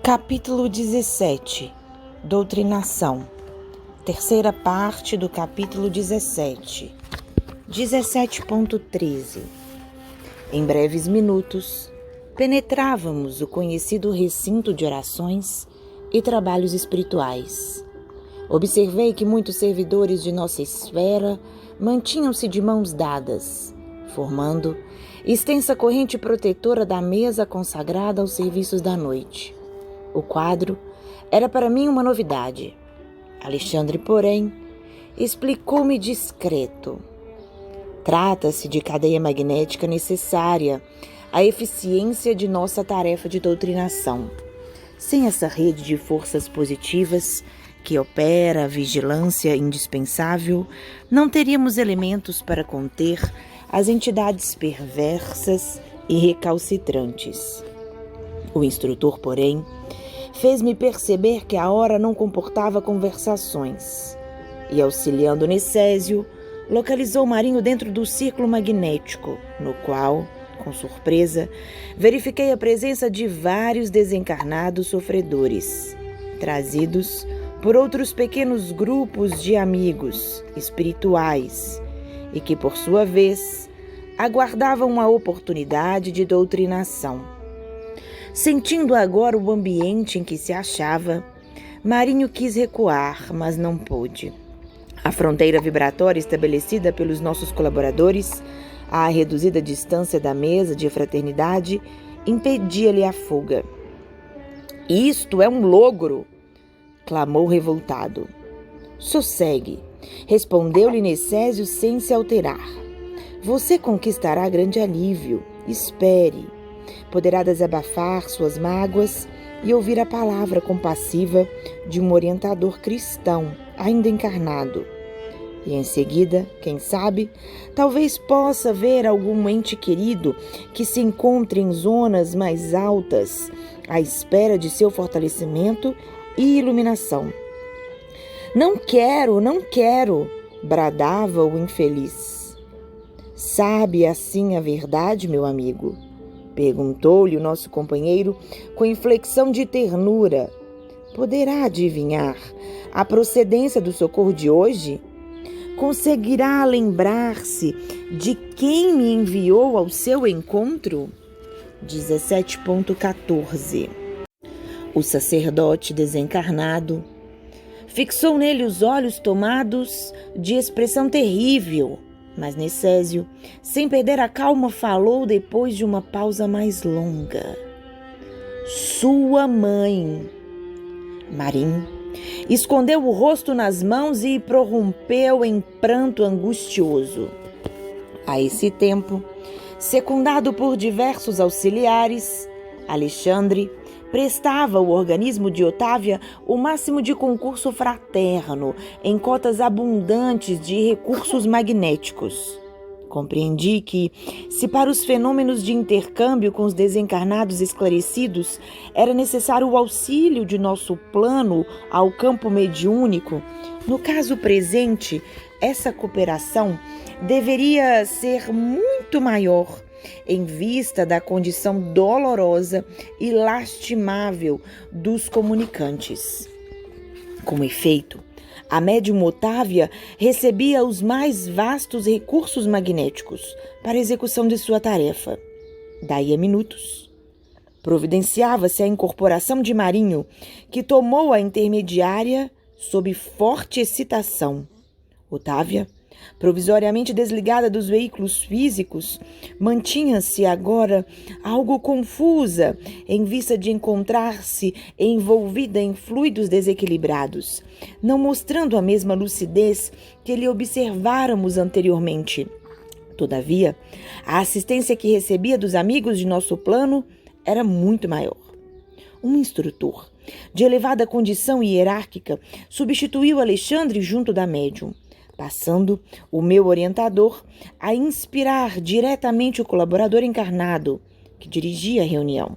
Capítulo 17. Doutrinação. Terceira parte do capítulo 17. 17.13. Em breves minutos, penetrávamos o conhecido recinto de orações e trabalhos espirituais. Observei que muitos servidores de nossa esfera mantinham-se de mãos dadas, formando extensa corrente protetora da mesa consagrada aos serviços da noite. O quadro era para mim uma novidade. Alexandre, porém, explicou-me discreto. Trata-se de cadeia magnética necessária à eficiência de nossa tarefa de doutrinação. Sem essa rede de forças positivas que opera a vigilância indispensável, não teríamos elementos para conter as entidades perversas e recalcitrantes. O instrutor, porém, fez-me perceber que a hora não comportava conversações e, auxiliando Necésio, localizou Marinho dentro do círculo magnético, no qual, com surpresa, verifiquei a presença de vários desencarnados sofredores, trazidos por outros pequenos grupos de amigos espirituais e que, por sua vez, aguardavam uma oportunidade de doutrinação. Sentindo agora o ambiente em que se achava, Marinho quis recuar, mas não pôde. A fronteira vibratória estabelecida pelos nossos colaboradores, à reduzida distância da mesa de fraternidade, impedia-lhe a fuga. "Isto é um logro!" clamou revoltado. "Sossegue", respondeu-lhe Necésio sem se alterar. "Você conquistará grande alívio. Espere. Poderá desabafar suas mágoas e ouvir a palavra compassiva de um orientador cristão, ainda encarnado. E em seguida, quem sabe, talvez possa ver algum ente querido que se encontre em zonas mais altas, à espera de seu fortalecimento e iluminação." Não quero, bradava o infeliz. "Sabe assim a verdade, meu amigo?" perguntou-lhe o nosso companheiro com inflexão de ternura. "Poderá adivinhar a procedência do socorro de hoje? Conseguirá lembrar-se de quem me enviou ao seu encontro?" 17.14. O sacerdote desencarnado fixou nele os olhos tomados de expressão terrível, mas Necésio, sem perder a calma, falou depois de uma pausa mais longa. "Sua mãe." Marinho escondeu o rosto nas mãos e prorrompeu em pranto angustioso. A esse tempo, secundado por diversos auxiliares, Alexandre prestava ao organismo de Otávia o máximo de concurso fraterno em cotas abundantes de recursos magnéticos. Compreendi que, se para os fenômenos de intercâmbio com os desencarnados esclarecidos era necessário o auxílio de nosso plano ao campo mediúnico, no caso presente, essa cooperação deveria ser muito maior, em vista da condição dolorosa e lastimável dos comunicantes. Com efeito, a médium Otávia recebia os mais vastos recursos magnéticos para a execução de sua tarefa. Daí a minutos, providenciava-se a incorporação de Marinho, que tomou a intermediária sob forte excitação. Otávia, provisoriamente desligada dos veículos físicos, mantinha-se agora algo confusa em vista de encontrar-se envolvida em fluidos desequilibrados, não mostrando a mesma lucidez que lhe observáramos anteriormente. Todavia, a assistência que recebia dos amigos de nosso plano era muito maior. Um instrutor, de elevada condição hierárquica, substituiu Alexandre junto da médium, passando o meu orientador a inspirar diretamente o colaborador encarnado, que dirigia a reunião.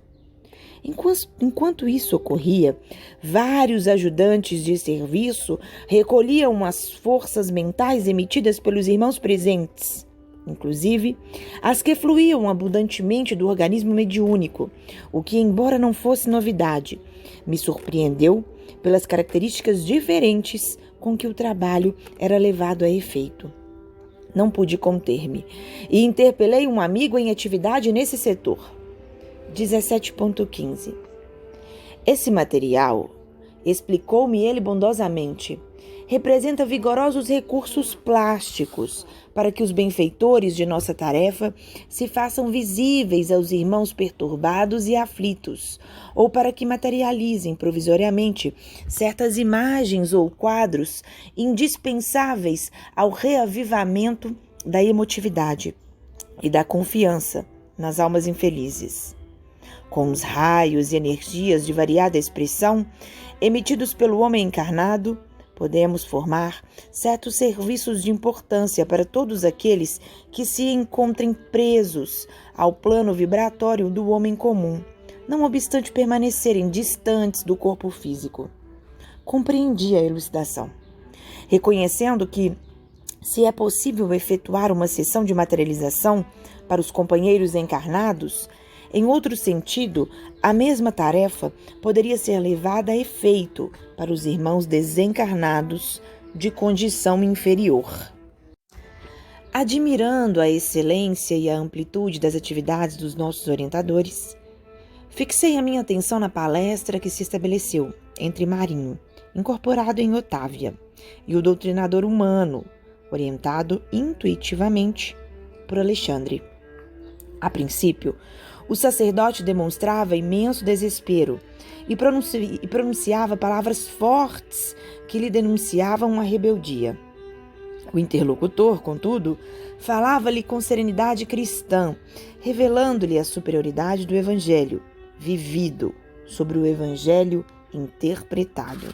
Enquanto isso ocorria, vários ajudantes de serviço recolhiam as forças mentais emitidas pelos irmãos presentes. inclusive as que fluíam abundantemente do organismo mediúnico, o que, embora não fosse novidade, me surpreendeu pelas características diferentes com que o trabalho era levado a efeito. Não pude conter-me e interpelei um amigo em atividade nesse setor. 17.15. Esse material, explicou-me ele bondosamente, representa vigorosos recursos plásticos para que os benfeitores de nossa tarefa se façam visíveis aos irmãos perturbados e aflitos, ou para que materializem provisoriamente certas imagens ou quadros indispensáveis ao reavivamento da emotividade e da confiança nas almas infelizes. Com os raios e energias de variada expressão emitidos pelo homem encarnado, podemos formar certos serviços de importância para todos aqueles que se encontrem presos ao plano vibratório do homem comum, não obstante permanecerem distantes do corpo físico. Compreendi a elucidação, reconhecendo que, se é possível efetuar uma sessão de materialização para os companheiros encarnados, em outro sentido, a mesma tarefa poderia ser levada a efeito para os irmãos desencarnados de condição inferior. Admirando a excelência e a amplitude das atividades dos nossos orientadores, fixei a minha atenção na palestra que se estabeleceu entre Marinho, incorporado em Otávia, e o doutrinador humano, orientado intuitivamente por Alexandre. A princípio, o sacerdote demonstrava imenso desespero e pronunciava palavras fortes que lhe denunciavam a rebeldia. O interlocutor, contudo, falava-lhe com serenidade cristã, revelando-lhe a superioridade do Evangelho vivido sobre o Evangelho interpretado.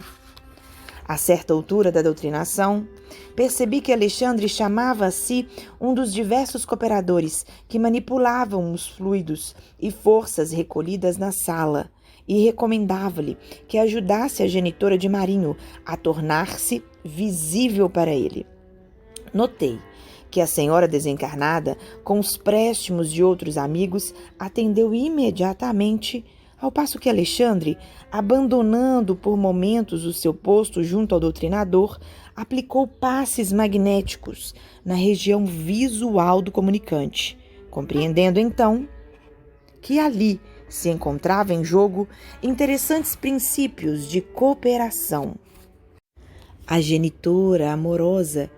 A certa altura da doutrinação, percebi que Alexandre chamava a si um dos diversos cooperadores que manipulavam os fluidos e forças recolhidas na sala e recomendava-lhe que ajudasse a genitora de Marinho a tornar-se visível para ele. Notei que a senhora desencarnada, com os préstimos de outros amigos, atendeu imediatamente, ao passo que Alexandre, abandonando por momentos o seu posto junto ao doutrinador, aplicou passes magnéticos na região visual do comunicante, compreendendo então que ali se encontrava em jogo interessantes princípios de cooperação. A genitora amorosa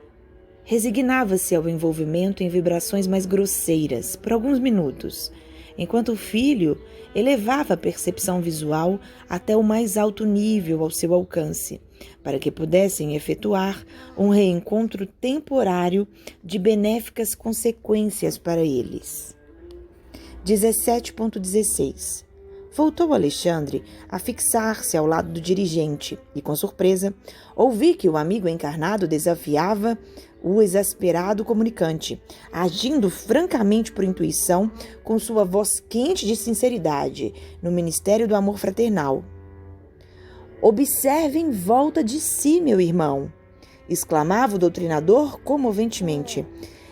resignava-se ao envolvimento em vibrações mais grosseiras por alguns minutos, enquanto o filho elevava a percepção visual até o mais alto nível ao seu alcance, para que pudessem efetuar um reencontro temporário de benéficas consequências para eles. 17.16. Voltou Alexandre a fixar-se ao lado do dirigente e, com surpresa, ouvi que o amigo encarnado desafiava o exasperado comunicante, agindo francamente por intuição, com sua voz quente de sinceridade, no ministério do amor fraternal. Observe em volta de si, meu irmão, exclamava o doutrinador comoventemente.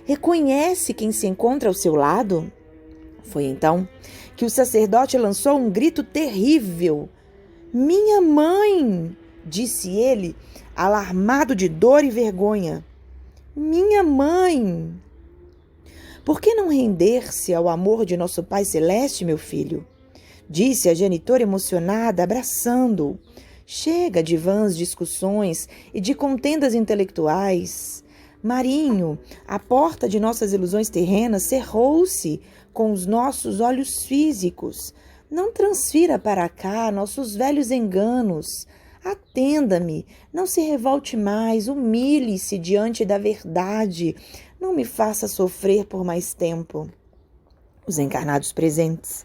Reconhece quem se encontra ao seu lado? Foi então que o sacerdote lançou um grito terrível. Minha mãe! Disse ele, alarmado de dor e vergonha. Minha mãe! Por que não render-se ao amor de nosso Pai Celeste, meu filho? Disse a genitora emocionada, abraçando-o. Chega de vãs discussões e de contendas intelectuais. Marinho, a porta de nossas ilusões terrenas cerrou-se com os nossos olhos físicos. Não transfira para cá nossos velhos enganos. Atenda-me, não se revolte mais, humilhe-se diante da verdade. Não me faça sofrer por mais tempo. Os encarnados presentes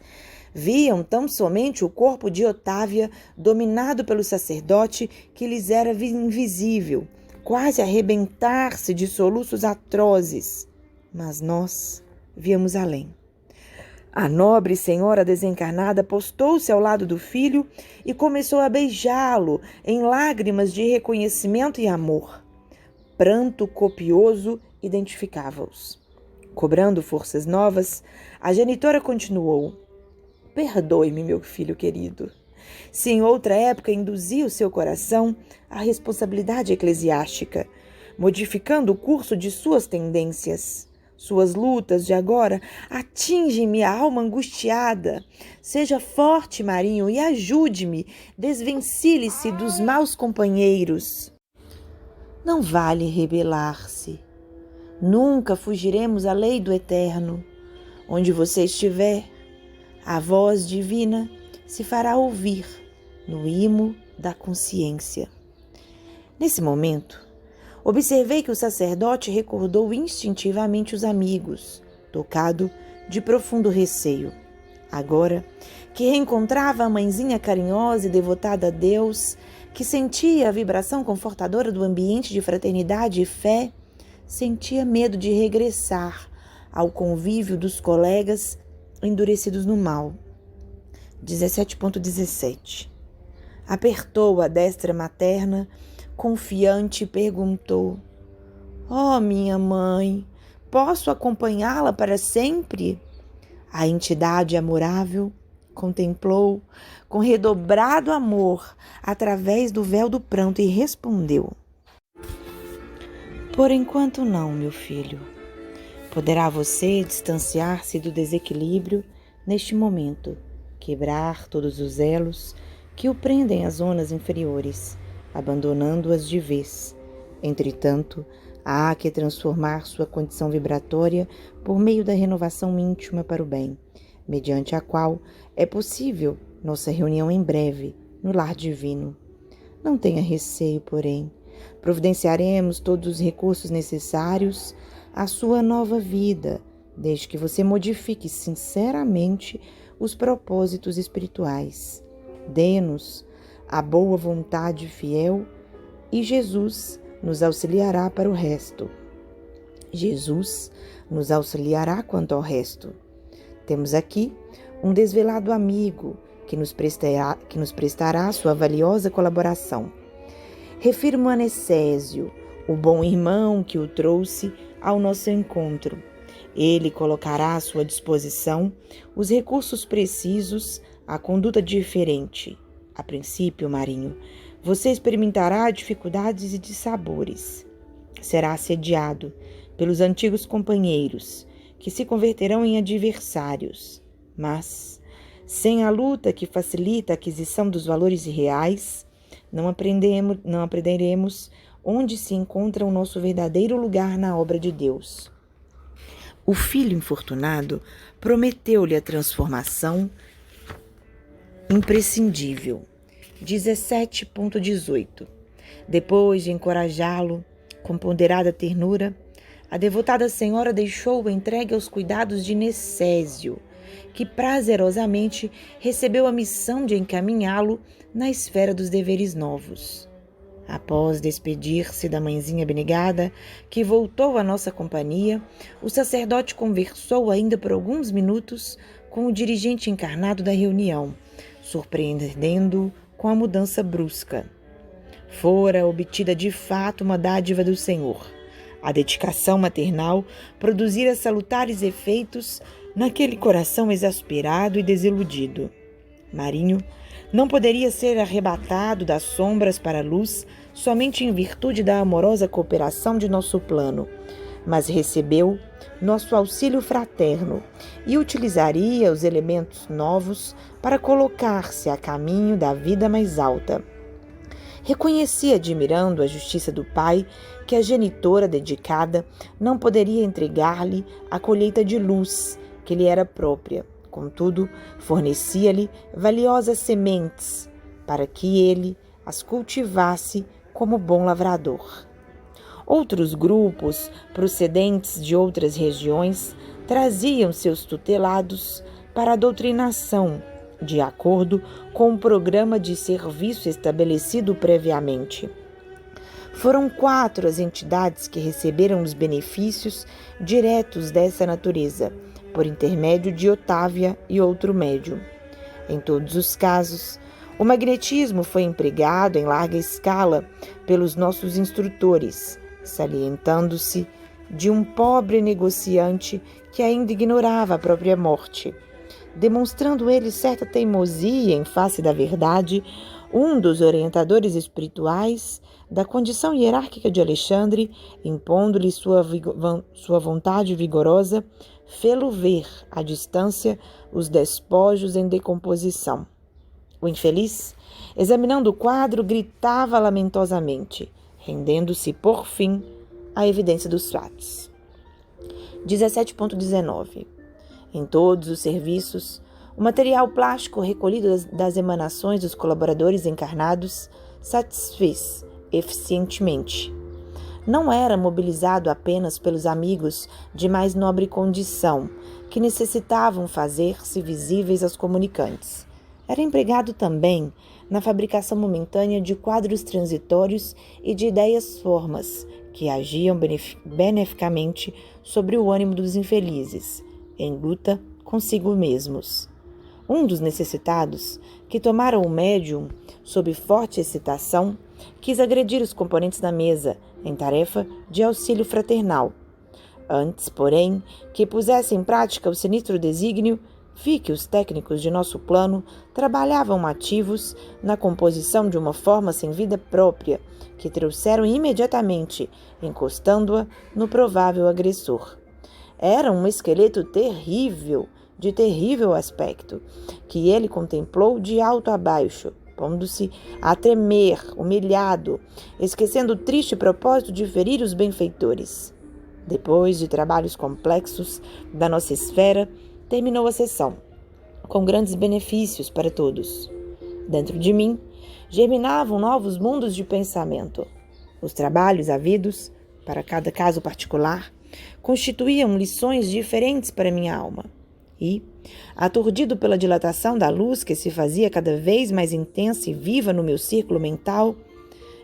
viam tão somente o corpo de Otávia dominado pelo sacerdote que lhes era invisível, quase arrebentar-se de soluços atrozes. Mas nós víamos além. A nobre senhora desencarnada postou-se ao lado do filho e começou a beijá-lo em lágrimas de reconhecimento e amor. Pranto copioso identificava-os. Cobrando forças novas, a genitora continuou: perdoe-me, meu filho querido. Se em outra época induzia o seu coração à responsabilidade eclesiástica, modificando o curso de suas tendências, suas lutas de agora atingem-me a alma angustiada. Seja forte, Marinho, e ajude-me, desvencilhe-se dos maus companheiros. Não vale rebelar-se. Nunca fugiremos à lei do eterno. Onde você estiver, a voz divina se fará ouvir no imo da consciência. Nesse momento, observei que o sacerdote recordou instintivamente os amigos, tocado de profundo receio. Agora, que reencontrava a mãezinha carinhosa e devotada a Deus, que sentia a vibração confortadora do ambiente de fraternidade e fé, sentia medo de regressar ao convívio dos colegas endurecidos no mal. 17.17 Apertou a destra materna, confiante, e perguntou: "Oh, minha mãe, posso acompanhá-la para sempre?" A entidade amorável contemplou com redobrado amor através do véu do pranto e respondeu: "Por enquanto não, meu filho. Poderá você distanciar-se do desequilíbrio neste momento, quebrar todos os elos que o prendem às zonas inferiores, abandonando-as de vez. Entretanto, há que transformar sua condição vibratória por meio da renovação íntima para o bem, mediante a qual é possível nossa reunião em breve no lar divino. Não tenha receio, porém. Providenciaremos todos os recursos necessários à sua nova vida, desde que você modifique sinceramente os propósitos espirituais. Dê-nos a boa vontade fiel e Jesus nos auxiliará para o resto. Jesus nos auxiliará quanto ao resto. Temos aqui um desvelado amigo que nos prestará sua valiosa colaboração. Refiro-me a Anicésio, o bom irmão que o trouxe ao nosso encontro. Ele colocará à sua disposição os recursos precisos à conduta diferente. A princípio, Marinho, você experimentará dificuldades e dissabores. Será assediado pelos antigos companheiros, que se converterão em adversários. Mas, sem a luta que facilita a aquisição dos valores reais, não aprenderemos onde se encontra o nosso verdadeiro lugar na obra de Deus. O filho infortunado prometeu-lhe a transformação imprescindível. 17.18 Depois de encorajá-lo com ponderada ternura, a devotada senhora deixou-o entregue aos cuidados de Necésio, que prazerosamente recebeu a missão de encaminhá-lo na esfera dos deveres novos. Após despedir-se da mãezinha abnegada, que voltou à nossa companhia, o sacerdote conversou ainda por alguns minutos com o dirigente encarnado da reunião, surpreendendo-o com a mudança brusca. Fora obtida de fato uma dádiva do Senhor. A dedicação maternal produzira salutares efeitos naquele coração exasperado e desiludido. Marinho não poderia ser arrebatado das sombras para a luz somente em virtude da amorosa cooperação de nosso plano, mas recebeu nosso auxílio fraterno e utilizaria os elementos novos para colocar-se a caminho da vida mais alta. Reconhecia, admirando a justiça do pai, que a genitora dedicada não poderia entregar-lhe a colheita de luz que lhe era própria. Contudo, fornecia-lhe valiosas sementes para que ele as cultivasse como bom lavrador. Outros grupos, procedentes de outras regiões, traziam seus tutelados para a doutrinação, de acordo com o programa de serviço estabelecido previamente. Foram 4 as entidades que receberam os benefícios diretos dessa natureza, por intermédio de Otávia e outro médium. Em todos os casos, o magnetismo foi empregado em larga escala pelos nossos instrutores, salientando-se de um pobre negociante que ainda ignorava a própria morte. Demonstrando ele certa teimosia em face da verdade, um dos orientadores espirituais da condição hierárquica de Alexandre, impondo-lhe sua vontade vigorosa, fê-lo ver, à distância, os despojos em decomposição. O infeliz, examinando o quadro, gritava lamentosamente, rendendo-se, por fim, à evidência dos fatos. 17.19. Em todos os serviços, o material plástico recolhido das emanações dos colaboradores encarnados satisfez eficientemente. Não era mobilizado apenas pelos amigos de mais nobre condição, que necessitavam fazer-se visíveis aos comunicantes. Era empregado também na fabricação momentânea de quadros transitórios e de ideias-formas, que agiam beneficamente sobre o ânimo dos infelizes, em luta consigo mesmos. Um dos necessitados, que tomaram o médium sob forte excitação, quis agredir os componentes da mesa, em tarefa de auxílio fraternal. Antes, porém, que pusesse em prática o sinistro desígnio, vi que os técnicos de nosso plano trabalhavam ativos na composição de uma forma sem vida própria, que trouxeram imediatamente, encostando-a no provável agressor. Era um esqueleto terrível, de terrível aspecto, que ele contemplou de alto a baixo, pondo-se a tremer, humilhado, esquecendo o triste propósito de ferir os benfeitores. Depois de trabalhos complexos da nossa esfera, terminou a sessão, com grandes benefícios para todos. Dentro de mim, germinavam novos mundos de pensamento. Os trabalhos havidos, para cada caso particular, constituíam lições diferentes para minha alma. E, aturdido pela dilatação da luz que se fazia cada vez mais intensa e viva no meu círculo mental,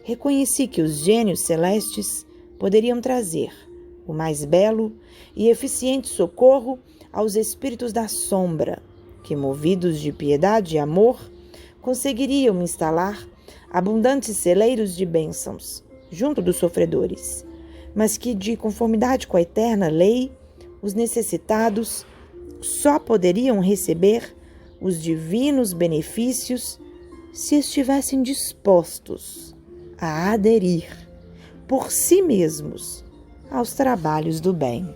reconheci que os gênios celestes poderiam trazer o mais belo e eficiente socorro aos espíritos da sombra, que, movidos de piedade e amor, conseguiriam instalar abundantes celeiros de bênçãos junto dos sofredores, mas que, de conformidade com a eterna lei, os necessitados só poderiam receber os divinos benefícios se estivessem dispostos a aderir por si mesmos aos trabalhos do bem.